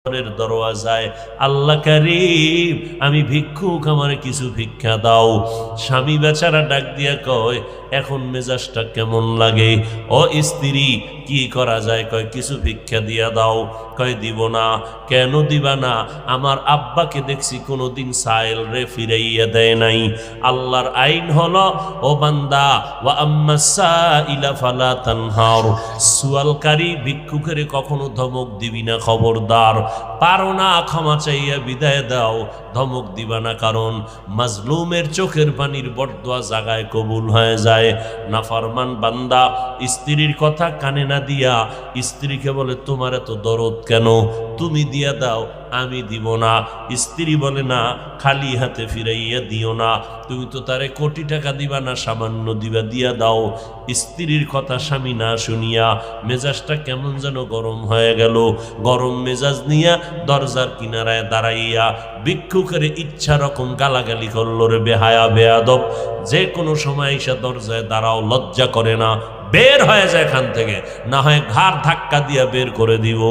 দরওয়াজায়, আল্লাহ কারীম আমি ভিক্ষুক, আমারে কিছু ভিক্ষা দাও। স্বামী বেচারা ডাক দিয়া কয়, এখন মেজাজটা কেমন লাগে? ও স্ত্রী, কি করা যায়? কয় কিছু ভিক্ষা দিয়া দাও। কয় দিব না। কেন দিবা না? আমার আব্বাকে দেখছি কোনোদিন সাইল রে ফিরাইয়া দেয় নাই। আল্লাহর আইন হলো, ও বান্দা, ওয়া আম্মাস সাইলা ফালা তানহার, সুয়ালকারী ভিক্ষুকের কখনো ধমক দিবি না, খবরদার। পারো না, ক্ষমা চাইয়া বিদায় দাও, ধমক দিবা না। কারণ মাজলুমের চোখের পানির বরদোয়া জাগায় কবুল হয়ে যায়। নাফরমান বান্দা স্ত্রীর কথা কানে না দিয়া স্ত্রীকে বলে, তোমার এত দরদ কেন? তুমি দিয়া দাও, আমি দিব না। স্ত্রী বলে, না, খালি হাতে ফিরাইয়া দিও না, তুমি তো তারে কোটি টাকা দিবা না, সামান্য দিবা, দিয়া দাও। স্ত্রীর কথা স্বামী না শুনিয়া মেজাজটা কেমন যেন গরম হয়ে গেল। গরম মেজাজ নিয়া দরজার কিনারায় দাঁড়াইয়া ভিক্ষুকের ইচ্ছা রকম গালাগালি করলো, রে বেহায়া বেয়াদব, যে কোনো সময় এসে দরজায় দাঁড়াও, লজ্জা করে না? বের হয়ে যায় এখান থেকে, না হয় ঘাড় ধাক্কা দিয়া বের করে দিব।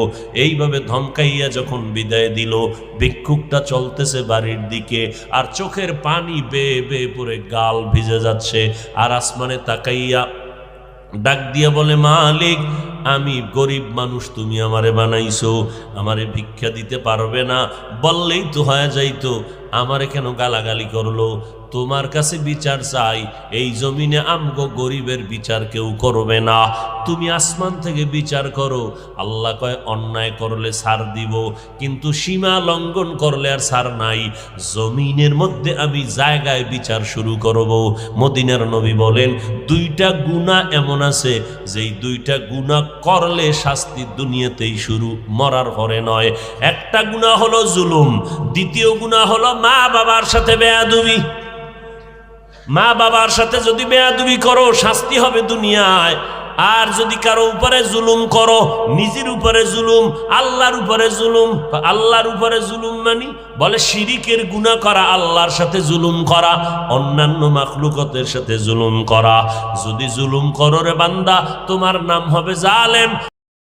এইভাবে ধমকাইয়া যখন বিদায় দিল, ভিক্ষুকটা চলতেছে বাড়ির দিকে, আর চোখের পানি বেয়ে বেয়ে পড়ে গাল ভিজে যাচ্ছে। আর আসমানে তাকাইয়া ডাক দিয়া বলে, মালিক, আমি গরিব মানুষ, তুমি আমারে বানাইছো, আমারে ভিক্ষা দিতে পারবে না? বললেই তো হয়ে যাইতো, আমারে কেন গালাগালি করলো? তোমার কাছে বিচার চাই, এই জমিনে আমগো গরিবের বিচার কেউ করবে না, তুমি আসমান থেকে বিচার করো। আল্লাহ কয়, অন্যায় করলে ছাড় দিব, কিন্তু সীমা লঙ্ঘন করলে আর ছাড় নাই। জমিনের মধ্যে আমি জায়গায় বিচার শুরু করব। মদিনার নবী বলেন, দুইটা গুনাহ এমন আছে, যেই দুইটা গুনাহ করলে শাস্তি দুনিয়াতেই শুরু, মরার পরে নয়। একটা গুনাহ হলো জুলুম, দ্বিতীয় গুনাহ হলো মা বাবার সাথে বেয়াদবি। মা বাবার সাথে যদি বেয়াদবি করো, শাস্তি হবে দুনিয়ায়। আর যদি কারো উপরে জুলুম করো, নিজের উপরে জুলুম, আল্লাহর উপরে জুলুম। আল্লাহর উপরে জুলুম মানে বলে শিরিকের গুনাহ করা, আল্লাহর সাথে জুলুম করা, অন্যান্য মাখলুকাতের সাথে জুলুম করা। যদি জুলুম করো রে বান্দা, তোমার নাম হবে জালেম।